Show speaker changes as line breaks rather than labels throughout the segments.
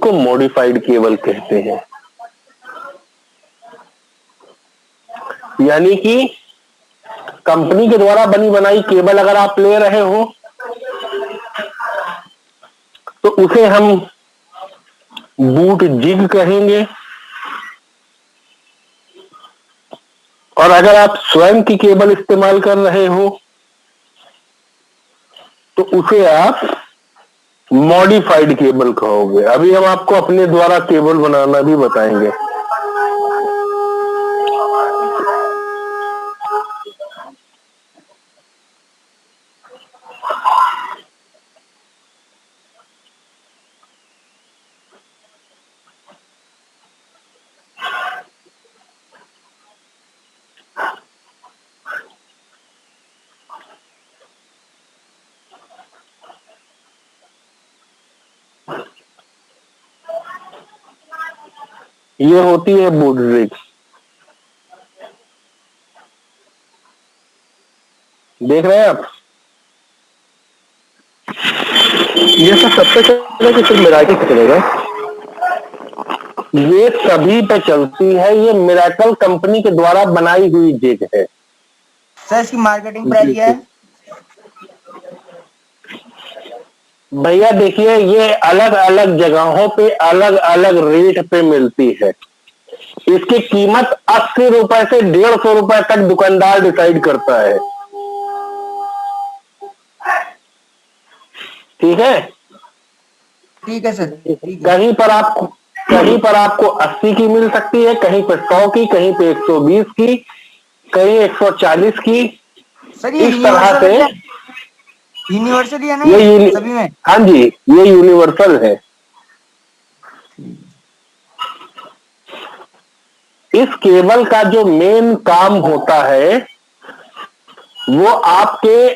उसको modified cable कहते हैं। यानी कि कंपनी के द्वारा बनी बनाई केबल अगर आप ले रहे हो तो उसे हम बूट जिग कहेंगे, और अगर आप स्वयं की केबल इस्तेमाल कर रहे हो तो उसे आप मॉडिफाइड केबल कहोगे। अभी हम आपको अपने द्वारा केबल बनाना भी बताएंगे। ये होती है बूट जिग। देख रहे हैं आप?
ये सब सबसे चलेगा कि सिर्फ मिराकल पे चलेगा?
ये सभी पे चलती है। ये मिराकल कंपनी के द्वारा बनाई हुई जिग है।
सर इसकी मार्केटिंग प्राइस क्या है?
भैया देखिए, ये अलग अलग जगहों पे अलग अलग रेट पे मिलती है। इसकी कीमत 80 रुपए से 150 रुपए तक दुकानदार डिसाइड करता है। ठीक है?
ठीक है सर, ठीक है।
कहीं पर आपको 80 की मिल सकती है, कहीं पर 100 की, कहीं पे 120 की, कहीं 140 की।
सर ये
इस तरह से
यूनिवर्सल है ना
ये
सभी में?
हाँ जी, ये यूनिवर्सल है। इस केबल का जो मेन काम होता है वो आपके,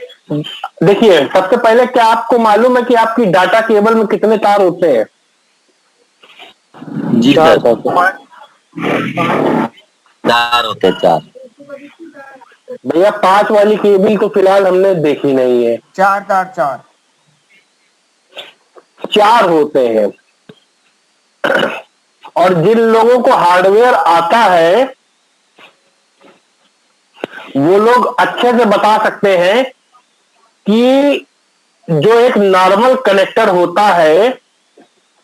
देखिए सबसे पहले क्या आपको मालूम है कि आपकी डाटा केबल में कितने तार होते हैं?
जी
चार
सर,
सर।
4 होते हैं, 4।
भैया 5 वाली केबल तो फिलहाल हमने देखी नहीं है।
4 तार 4।
4 होते हैं। और जिन लोगों को हार्डवेयर आता है वो लोग अच्छे से बता सकते हैं कि जो एक नॉर्मल कनेक्टर होता है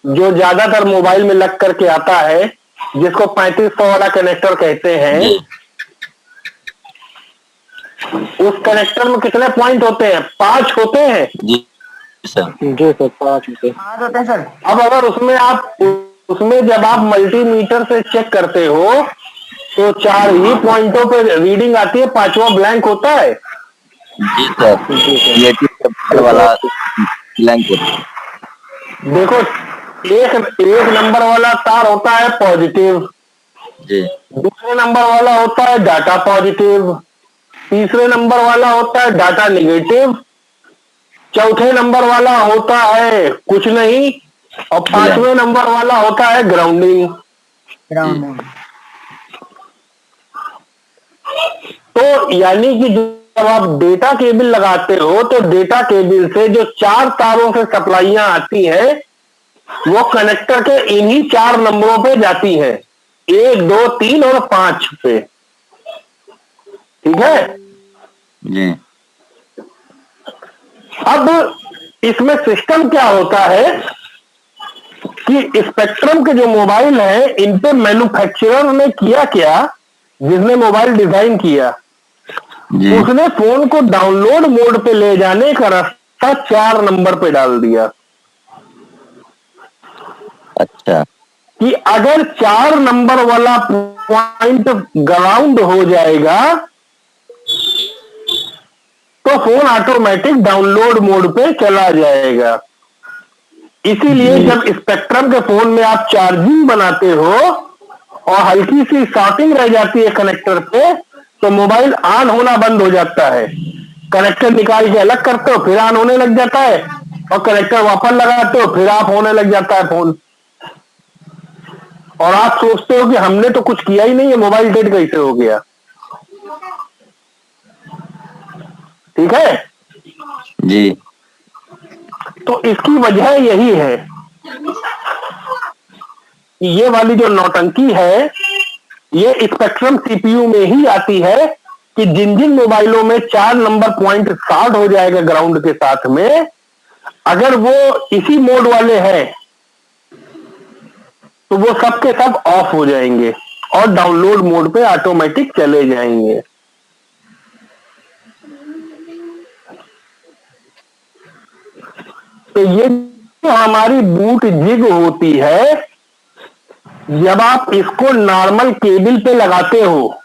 जो ज्यादातर मोबाइल में लग करके आता है, जिसको 3500 वाला कनेक्टर कहते हैं, उस कनेक्टर में कितने पॉइंट होते हैं? 5 होते हैं।
जी सर,
जी सर, 5 होते
हैं सर।
अब अगर उसमें जब आप मल्टीमीटर से चेक करते हो तो 4 ही पॉइंटों पे रीडिंग आती है, 5वां ब्लैंक होता है।
जी सर, ये वाला ब्लैंक होता है।
देखो, एक नंबर वाला तार होता है पॉजिटिव,
जी,
दूसरे नंबर वाला होता है डाटा पॉजिटिव, तीसरे नंबर वाला होता है डाटा निगेटिव, चौथे नंबर वाला होता है कुछ नहीं, और 5वें नंबर वाला होता है ग्राउंडिंग। तो यानी कि जब आप डेटा केबल लगाते हो तो डेटा केबल से जो 4 तारों से सप्लाईयां आती है वो कनेक्टर के इन्हीं 4 नंबरों पे जाती है, 1 2 3 और 5 पे। ठीक है
जी।
अब इसमें सिस्टम क्या होता है कि स्पेक्ट्रम के जो मोबाइल है इन पे मैन्युफैक्चरर ने किया क्या, जिसने मोबाइल डिजाइन किया उसने फोन को डाउनलोड मोड पे ले जाने का रास्ता 4 नंबर पे डाल दिया।
अच्छा,
कि अगर 4 नंबर वाला पॉइंट ग्राउंड हो जाएगा तो फोन ऑटोमेटिक डाउनलोड मोड पे चला जाएगा। इसीलिए जब स्पेक्ट्रम के फोन में आप चार्जिंग बनाते हो और हल्की सी शॉर्टिंग रह जाती है कनेक्टर पे तो मोबाइल ऑन होना बंद हो जाता है। कनेक्टर निकाल के अलग करते हो फिर ऑन होने लग जाता है, और कनेक्टर वापस लगाते हो फिर ऑफ होने लग जाता है फोन। और आप सोचते हो कि हमने तो कुछ किया ही नहीं है, मोबाइल डेड कैसे हो गया। ठीक है
जी।
तो इसकी वजह यही है कि ये वाली जो नौटंकी है ये स्पेक्ट्रम सीपीयू में ही आती है कि जिन जिन मोबाइलों में 4 नंबर पॉइंट शॉर्ट हो जाएगा ग्राउंड के साथ में, अगर वो इसी मोड वाले हैं तो वो सब के सब ऑफ हो जाएंगे और डाउनलोड मोड पे ऑटोमेटिक चले जाएंगे। तो ये जो हमारी बूट जिग होती है, जब आप इसको नॉर्मल केबल पे लगाते हो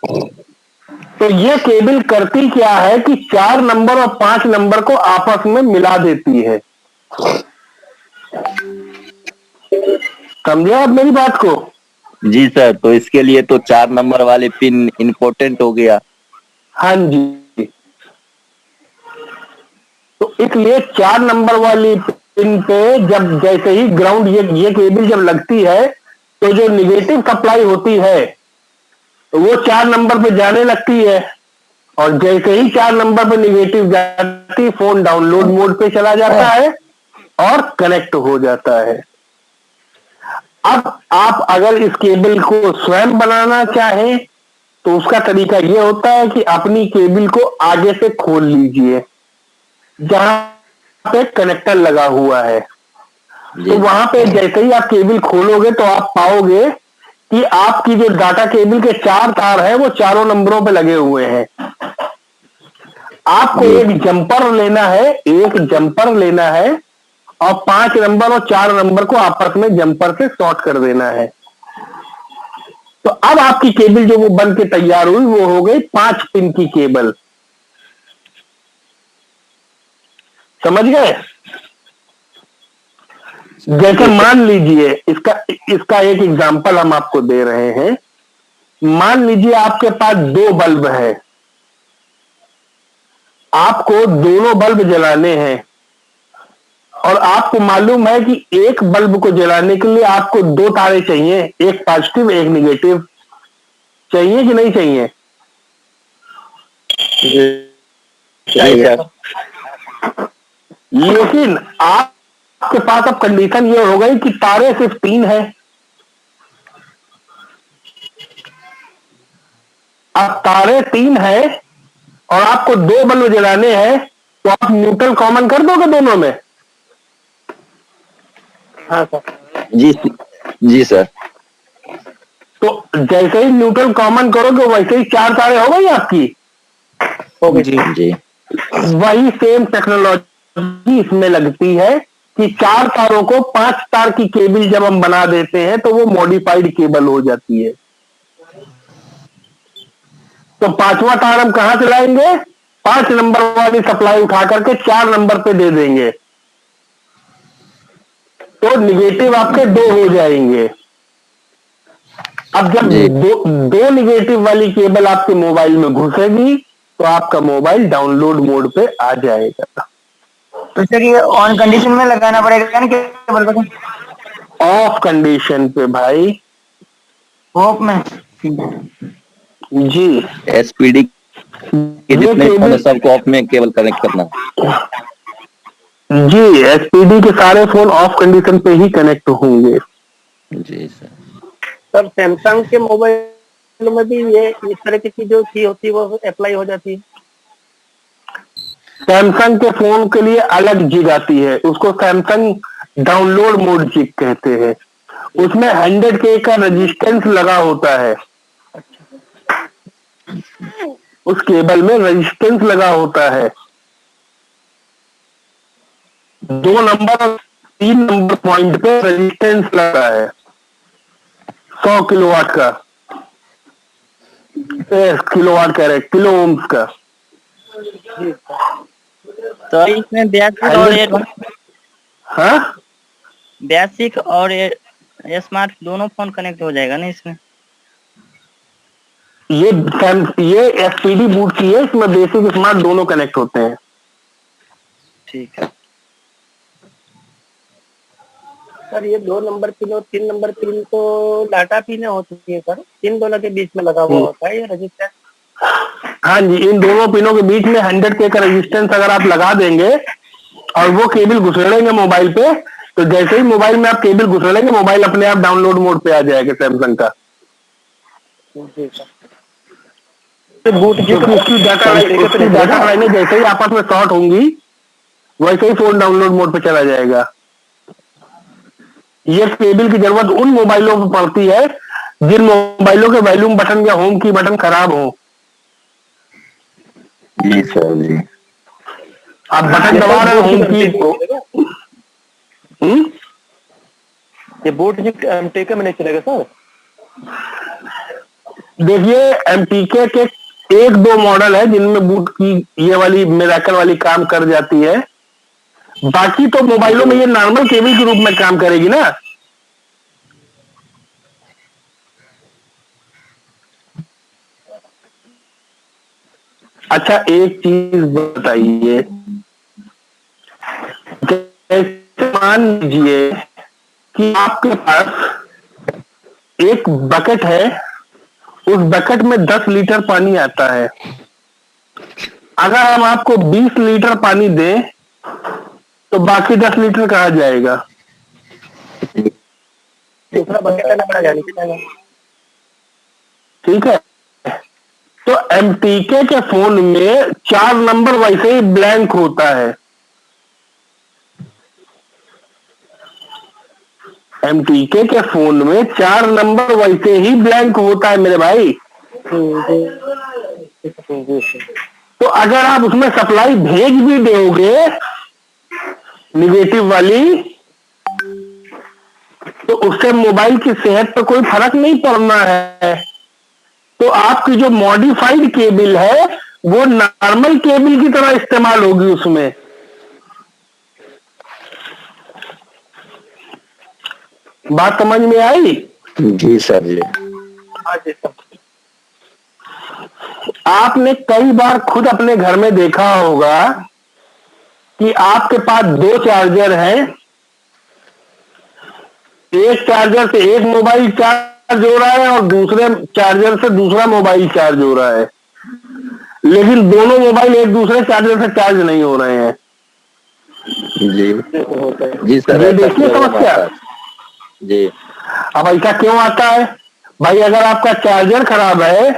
तो ये केबल करती क्या है कि 4 नंबर और 5 नंबर को आपस में मिला देती है। समझे आप मेरी बात को?
जी सर, तो इसके लिए तो 4 नंबर वाले पिन इम्पोर्टेंट हो गया।
हाँ जी, तो इसलिए 4 नंबर वाली पिन पे जब जैसे ही ग्राउंड ये केबल जब लगती है तो जो निगेटिव सप्लाई होती है तो वो 4 नंबर पे जाने लगती है, और जैसे ही 4 नंबर पे निगेटिव जाती, फोन डाउनलोड मोड पे चला जाता है और कनेक्ट हो जाता है। अब आप अगर इस केबल को स्वयं बनाना चाहें तो उसका तरीका ये होता है कि अपनी केबल को आगे से खोल लीजिए जहां पे कनेक्टर लगा हुआ है। तो वहां पे जैसे ही आप केबल खोलोगे तो आप पाओगे कि आपकी जो डाटा केबल के 4 तार है वो चारों नंबरों पे लगे हुए हैं। आपको एक जंपर लेना है और 5 नंबर और 4 नंबर को आपस में जंपर से शॉर्ट कर देना है। तो अब आपकी केबल जो वो बन के तैयार हुई वो हो गई 5 पिन की केबल। समझ गए? जैसे मान लीजिए इसका एक एग्जांपल हम आपको दे रहे हैं। मान लीजिए आपके पास 2 बल्ब है, आपको दोनों बल्ब जलाने हैं और आपको मालूम है कि एक बल्ब को जलाने के लिए आपको 2 तारे चाहिए, एक पॉजिटिव एक निगेटिव। चाहिए कि नहीं चाहिए?
चाहिए।
लेकिन आपके पास अब कंडीशन ये हो गई कि तारे सिर्फ 3 है। अब तारे 3 है और आपको 2 बल्ब जलाने हैं, तो आप न्यूट्रल कॉमन कर दोगे दोनों में?
हाँ सर।
जी सर।
तो जैसे ही न्यूट्रल कॉमन करोगे वैसे ही 4 तारे हो गई आपकी।
ओके जी।
जी
वही सेम टेक्नोलॉजी इसमें लगती है कि 4 तारों को 5 तार की केबल जब हम बना देते हैं तो वो मॉडिफाइड केबल हो जाती है। तो 5वां तार हम कहां से लाएंगे? 5 नंबर वाली सप्लाई उठा करके 4 नंबर पे दे देंगे, तो निगेटिव आपके 2 हो जाएंगे। अब जब दो निगेटिव वाली केबल आपके मोबाइल में घुसेगी तो आपका मोबाइल डाउनलोड मोड पे आ जाएगा।
तो सर ये ऑन कंडीशन में लगाना पड़ेगा ना केबल को?
ऑफ कंडीशन पे भाई।
होप में
जी,
एसपीडी के जितने फोन है सबको ऑफ में केबल कनेक्ट करना।
जी, एसपीडी के सारे फोन ऑफ कंडीशन पे ही कनेक्ट होंगे।
जी सर।
सर सैमसंग के मोबाइल में भी ये इस तरह की जो की होती है वो अप्लाई हो जाती है?
सैमसंग के फोन के लिए अलग जिग आती है, उसको सैमसंग डाउनलोड मोड जिग कहते हैं। उसमें 100K का रेजिस्टेंस लगा होता है। उस केबल में रेजिस्टेंस लगा होता है। 2 नंबर और 3 नंबर पॉइंट पे रेजिस्टेंस लगा है 100 किलोवाट का, किलोवाट कह रहे किलो ओम्स का।
तो इसमें बेसिक और स्मार्ट दोनों फोन कनेक्ट हो जाएगा ना इसमें?
ये एसपीडी बूट की है, इसमें बेसिक स्मार्ट दोनों कनेक्ट होते हैं।
ठीक है
सर। ये 2 नंबर पिन और 3 नंबर पिन तो डाटा पिन होती है सर, इन दोनों के बीच में लगा हुआ होता है ये रजिस्टर?
हाँ जी, इन दोनों पिनों के बीच में 100K का रेजिस्टेंस अगर आप लगा देंगे और वो केबल घुसेड़ेंगे मोबाइल पे तो जैसे ही मोबाइल में आप केबल घुसा लेंगे, मोबाइल अपने आप डाउनलोड मोड पे आ जाएगा सैमसंग का,
जी सर। तो बूट जी
क्योंकि उसकी डाटा लाइनें जैसे ही आपस में शॉर्ट होंगी वैसे ही फोन डाउनलोड मोड पे चला जाएगा। ये केबल की जरूरत उन मोबाइलों पर पड़ती है जिन मोबाइलों के वॉल्यूम बटन या होम की बटन खराब हो।
जी सर जी।
आप बटन दबा रहे हो होम की को,
ये बूट जी टेके में नहीं चलेगा सर?
देखिए एमटीके के एक दो मॉडल है जिनमें बूट की ये वाली मिरेकल वाली काम कर जाती है, बाकी तो मोबाइलों में ये नॉर्मल केबल के रूप में काम करेगी ना। अच्छा एक चीज बताइए, जैसे मान लीजिए कि आपके पास एक बकेट है, उस बकेट में 10 लीटर पानी आता है। अगर हम आपको 20 लीटर पानी दें तो बाकी 10 लीटर कहाँ जाएगा?
दूसरा बकेट लेना पड़ेगा, नीचे जाएगा।
ठीक है, तो एमटीके के फोन में 4 नंबर वैसे ही ब्लैंक होता है। एमटीके के फोन में 4 नंबर वैसे ही ब्लैंक होता है मेरे भाई। तो अगर आप उसमें सप्लाई भेज भी दोगे निगेटिव वाली, तो उससे मोबाइल की सेहत पर कोई फर्क नहीं पड़ना है। तो आपकी जो मॉडिफाइड केबल है वो नॉर्मल केबल की तरह इस्तेमाल होगी उसमें। बात समझ में आई?
जी सर जी।
हाँ जी सर।
आपने कई बार खुद अपने घर में देखा होगा कि आपके पास 2 चार्जर हैं, एक चार्जर से एक मोबाइल चार्ज हो रहा है और दूसरे चार्जर से दूसरा मोबाइल चार्ज हो रहा है, लेकिन दोनों मोबाइल एक दूसरे चार्जर से चार्ज नहीं हो रहे हैं।
जी जी सर,
ये
ऐसा
देखिए
प्रॉब्लम
समस्या।
आता है। जी।
अब ऐसा क्यों आता है भाई? अगर आपका चार्जर खराब है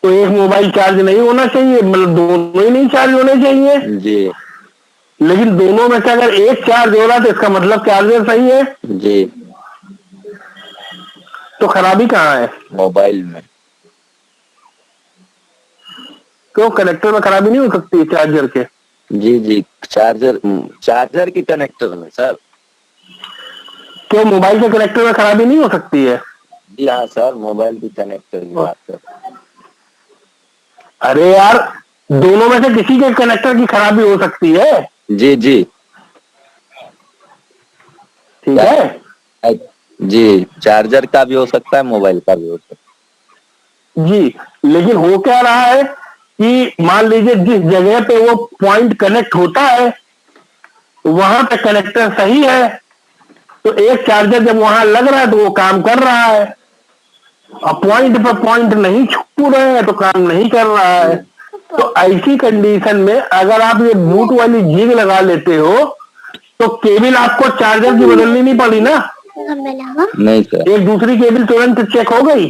तो एक मोबाइल चार्ज नहीं होना चाहिए, मतलब दोनों ही नहीं चार्ज होने चाहिए।
जी
लेकिन दोनों में से अगर एक चार्ज हो रहा है तो इसका मतलब चार्जर सही है।
जी।
तो खराबी कहाँ है?
मोबाइल में।
क्यों, कनेक्टर में खराबी नहीं हो सकती चार्जर के?
जी जी, चार्जर की कनेक्टर में सर।
क्यों मोबाइल के कनेक्टर में खराबी नहीं हो सकती है?
जी हाँ सर, मोबाइल की कनेक्टर की बात कर।
अरे यार, दोनों में से किसी के कनेक्टर की खराबी हो सकती है।
जी जी।
ठीक है
जी, चार्जर का भी हो सकता है, मोबाइल का भी हो सकता
जी। लेकिन हो क्या रहा है कि मान लीजिए जिस जगह पे वो पॉइंट कनेक्ट होता है वहां पे कनेक्टर सही है, तो एक चार्जर जब वहां लग रहा है तो वो काम कर रहा है, और पॉइंट पर पॉइंट नहीं छू रहे हैं तो काम नहीं कर रहा है। तो ऐसी कंडीशन में अगर आप ये बूट वाली जिग लगा लेते हो तो केबल आपको चार्जर की बदलनी नहीं पड़ी ना,
है। नहीं सर।
एक दूसरी केबल तुरंत चेक हो गई।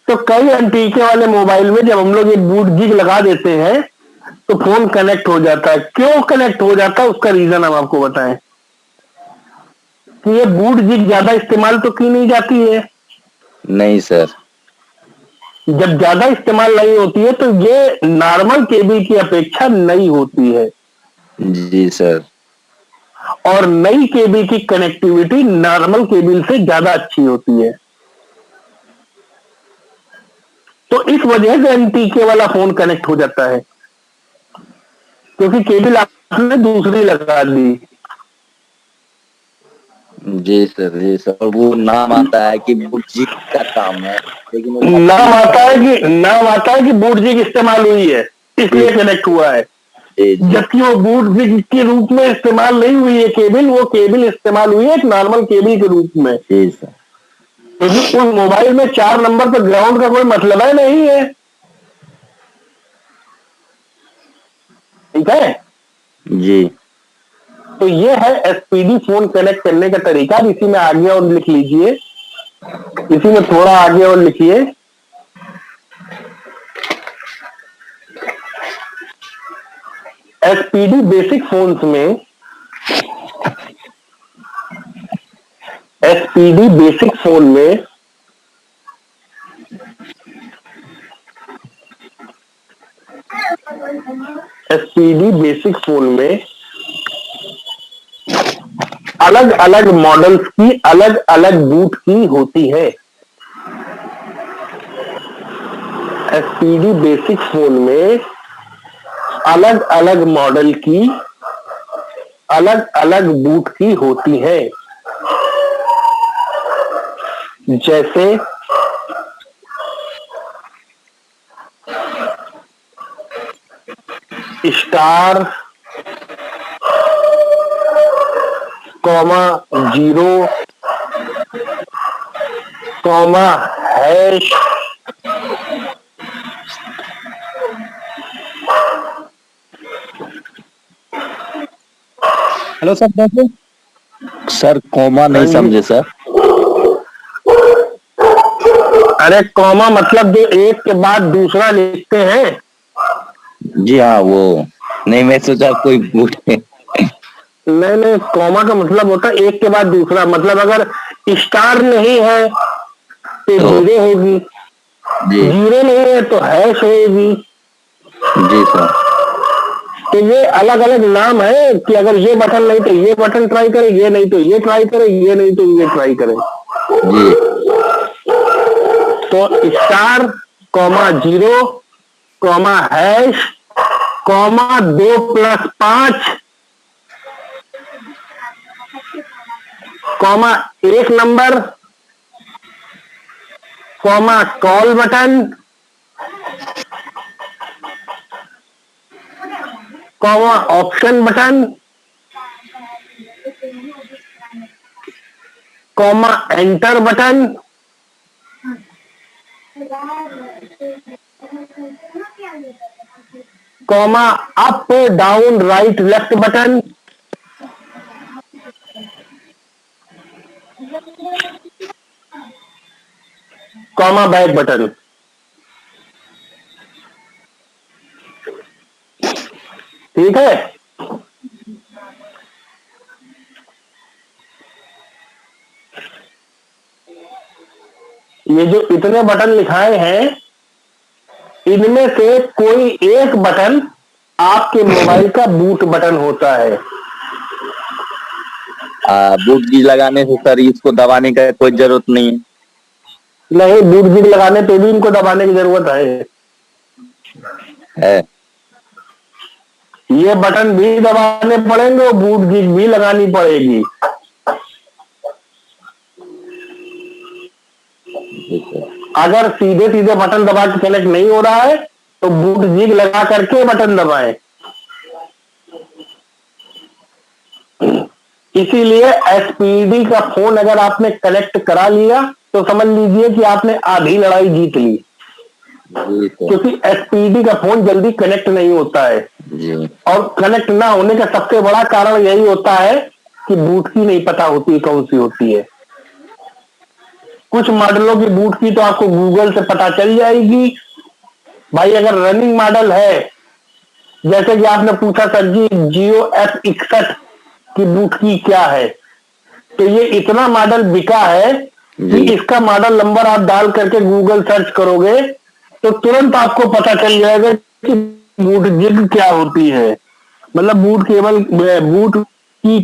तो कई एनटीके वाले मोबाइल में जब हम लोग ये बूट जिग लगा देते हैं तो फोन कनेक्ट हो जाता है। क्यों कनेक्ट हो जाता है उसका रीजन हम आपको बताएं कि ये बूट जिग ज्यादा इस्तेमाल तो की नहीं जाती है।
नहीं सर।
जब ज्यादा इस्तेमाल नहीं होती है तो ये नॉर्मल केबल की अपेक्षा नई होती है,
जी सर।
और नई केबल की कनेक्टिविटी नॉर्मल केबल से ज्यादा अच्छी होती है। तो इस वजह से एनटीके वाला फोन कनेक्ट हो जाता है, क्योंकि केबल आपने दूसरी लगा दी।
जी सर जी सर, और वो नाम आता है कि बुर्जी का काम है, लेकिन वो
नाम आता है कि बूट जिग इस्तेमाल हुई है इसलिए कनेक्ट हुआ है,
जी जी।
जबकि वो बूट जिग के रूप में इस्तेमाल नहीं हुई है केबल, वो केबल इस्तेमाल हुई है एक नॉर्मल केबल के रूप में।
जी सर।
क्योंकि उस मोबाइल में 4 नंबर पर ग्राउंड का कोई मतलब है नहीं है। ठीक है
जी।
तो ये है एसपीडी फोन कनेक्ट करने का तरीका। इसी में आगे और लिख लीजिए, इसी में थोड़ा आगे और लिखिए। एसपीडी बेसिक फोन्स में, एसपीडी बेसिक फोन में एसपीडी बेसिक फोन में अलग अलग मॉडल्स की अलग अलग बूट की होती है। एसपीडी बेसिक फोन में अलग अलग मॉडल की अलग अलग बूट की होती है। जैसे star, comma 0, comma hash,
hello sir, देखो
सर कॉमा नहीं समझे सर।
अरे कॉमा मतलब जो एक के बाद दूसरा लिखते हैं।
जी हाँ, वो नहीं, मैं सोचा कोई पूछे।
नहीं नहीं, कॉमा का मतलब होता है एक के बाद दूसरा। मतलब अगर स्टार नहीं है तो जीरो होगी,
जी
जीरो नहीं है तो हैश होगी।
जी सर।
तो ये अलग अलग नाम है कि अगर ये बटन नहीं तो ये बटन ट्राई करें, ये नहीं तो ये ट्राई करें, ये नहीं तो ये ट्राई करें।
जी
तो star, comma 0, comma hash, comma 2+5, comma 1 number, comma call button, comma option button, comma enter button, comma up down right left button, comma back button. ठीक है। ये जो इतने बटन लिखाए हैं, इनमें से कोई एक बटन आपके मोबाइल का बूट बटन होता है।
बूट की लगाने से सर इसको दबाने का कोई जरूरत नहीं है।
नहीं, बूट जिग लगाने पे भी इनको दबाने की जरूरत है। ये बटन भी दबाने पड़ेंगे और बूट जिग भी लगानी पड़ेगी। अगर सीधे सीधे बटन दबा के कनेक्ट नहीं हो रहा है तो बूट जिग लगा करके बटन दबाएं। इसीलिए एसपीडी का फोन अगर आपने कनेक्ट करा लिया तो समझ लीजिए कि आपने आधी लड़ाई जीत ली, क्योंकि एसपीडी का फोन जल्दी कनेक्ट नहीं होता है। और कनेक्ट ना होने का सबसे बड़ा कारण यही होता है कि बूट की नहीं पता होती कौन सी होती है। कुछ मॉडलों की बूट की तो आपको गूगल से पता चल जाएगी भाई। अगर रनिंग मॉडल है, जैसे कि आपने पूछा सर जी जियो F61 की बूट की क्या है, तो ये इतना मॉडल बिका है कि इसका मॉडल नंबर आप डाल करके गूगल सर्च करोगे तो तुरंत आपको पता चल जाएगा कि बूट जिग क्या होती है। मतलब बूट केवल बूट की